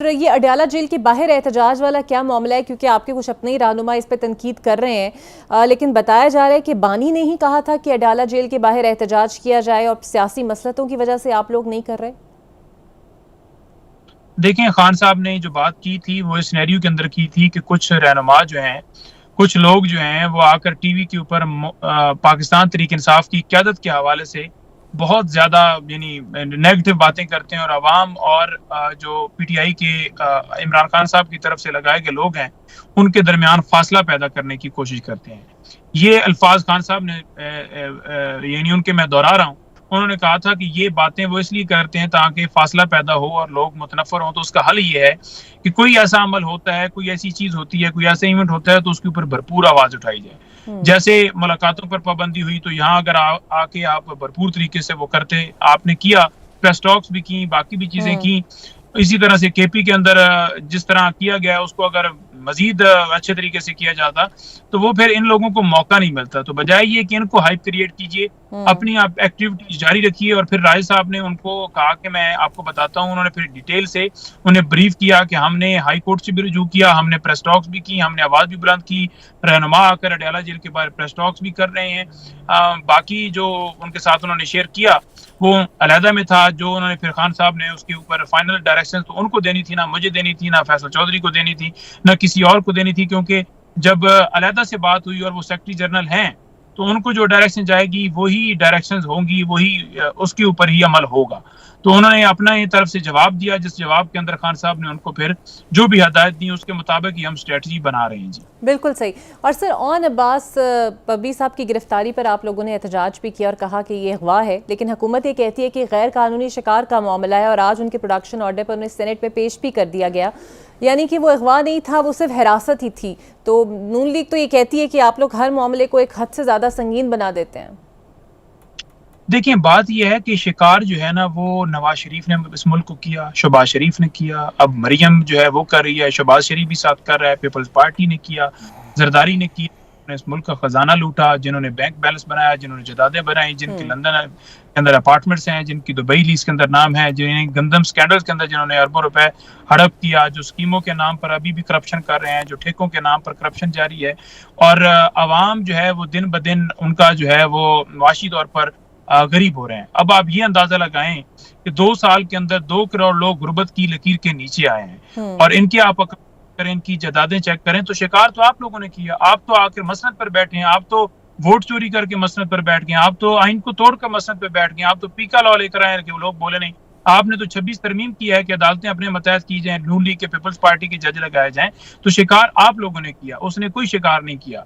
ये अडयाला जेल के बाहर एहतजाज वाला क्या मामला है? क्योंकि आपके कुछ अपने ही रहनुमा इस पे तनकीद कर रहे हैं, लेकिन बताया जा रहा है कि बानी ने ही कहा था कि अडयाला जेल के बाहर एहतजाज किया जाए और सियासी मसलतों की वजह से आप लोग नहीं कर रहे। देखें, खान साहब ने जो बात की थी वो इस सिनेरियो के अंदर की थी कि कुछ रहनुमा जो हैं, कुछ लोग जो हैं वो आकर टीवी के ऊपर पाकिस्तान तहरीक इंसाफ की क़यादत के हवाले से बहुत ज़्यादा यानी नेगेटिव बातें करते हैं और अवाम और जो पीटीआई के इमरान खान साहब की तरफ से लगाए गए लोग हैं, उनके दरमियान फासला पैदा करने की कोशिश करते हैं। ये अल्फाज खान साहब ने यानी उनके मैं दोहरा रहा हूँ, उन्होंने कहा था कि ये बातें वो इसलिए करते हैं ताकि फासला पैदा हो और लोग मुतनफ़र हों। तो उसका हल ये है कि कोई ऐसा अमल होता है, कोई ऐसी चीज़ होती है, कोई ऐसा इवेंट होता है तो उसके ऊपर भरपूर आवाज़ उठाई जाए। जैसे मुलाकातों पर पाबंदी हुई तो यहाँ अगर आके आप भरपूर तरीके से वो करते, आपने किया, प्रेस टॉक्स भी की, बाकी भी चीज़ें की। इसी तरह से केपी के अंदर जिस तरह किया गया उसको अगर मजीद अच्छे तरीके से किया जाता तो वो फिर इन लोगों को मौका नहीं मिलता। तो बजाय ये कि इनको हाइप क्रिएट कीजिए, अपनी आप एक्टिविटी जारी रखिए। और फिर राय साहब ने उनको कहा कि मैं आपको बताता हूँ, उन्होंने फिर डिटेल से उन्हें ब्रीफ किया कि हमने हाई कोर्ट से भी रुजू किया, हमने प्रेस टॉक्स भी की, हमने आवाज़ भी बुलंद की, रहनुमा आकर अडयाला जेल के बाहर प्रेस टॉक्स भी कर रहे हैं। बाकी जो उनके साथ उन्होंने शेयर किया वो अलहदा में था, जो उन्होंने फिर खान साहब ने उसके ऊपर फाइनल डायरेक्शन तो उनको देनी थी, ना मुझे देनी थी, ना फैसल चौधरी को देनी थी, ना किसी और को देनी थी। क्योंकि जब अलहदा से बात हुई और वो सेक्रेटरी जनरल हैं तो उनको जो डायरेक्शन जाएगी वही डायरेक्शंस होंगी, वही उसके ऊपर ही अमल होगा। तो उन्होंने अपना ये तरफ से जवाब दिया, जिस जवाब के अंदर खान साहब ने उनको फिर जो भी हदायत दी उसके मुताबिक ही हम स्ट्रेटजी बना रहे हैं। जी बिल्कुल सही। और सर, ऑन अब्बास पब्बी साहब की गिरफ्तारी पर आप लोगों ने एहतजाज भी किया और कहा कि ये अगवा है, लेकिन हुकूमत ये कहती है कि गैर कानूनी शिकार का मामला है और आज उनके प्रोडक्शन ऑर्डर पर उन्हें सेनेट में पेश भी कर दिया गया, यानी कि वो अगवा नहीं था, वो सिर्फ हिरासत ही थी। तो नून लीग तो ये कहती है कि आप लोग हर मामले को एक हद से ज़्यादा संगीन बना देते हैं। देखिए, बात यह है कि शिकार जो है ना वो नवाज शरीफ ने इस मुल्क को किया, शहबाज शरीफ ने किया, अब मरियम जो है वो कर रही है, शहबाज शरीफ भी साथ कर रहा है, पीपल्स पार्टी ने किया, जरदारी ने किया, इस मुल्क का खजाना लूटा, जिन्होंने बैंक बैलेंस बनाया, जिन्होंने जदादें बनाई, जिनके लंदन के अंदर अपार्टमेंट्स हैं, जिनकी दुबई लीज के अंदर नाम है, जिन्हें गंदम स्कैंडल्स के अंदर जिन्होंने अरबों रुपए हड़प किया, जो स्कीमों के नाम पर अभी भी करप्शन कर रहे हैं, जो ठेकों के नाम पर करप्शन जारी है। और अवाम जो है वो दिन ब दिन उनका जो है वो माशी तौर पर गरीब हो रहे हैं। अब आप ये अंदाजा लगाएं कि 2 साल के अंदर 2 करोड़ लोग गुर्बत की लकीर के नीचे आए हैं और इनके आप करें, इनकी जदादें चेक करें तो शिकार तो आप लोगों ने किया। आप तो आकर मसनद पर बैठे हैं, आप तो वोट चोरी करके मसनद पर बैठ गए, आप तो आइन को तोड़कर मसनद पर बैठ गए, आप तो पीका लॉ लेकर आए कि वो लोग बोले नहीं। आपने तो 26 तरमीम किया है कि अदालतें अपने मतहत की जाएं, नून लीग के पीपल्स पार्टी के जज लगाए जाएं। तो शिकार आप लोगों ने किया, उसने कोई शिकार नहीं किया।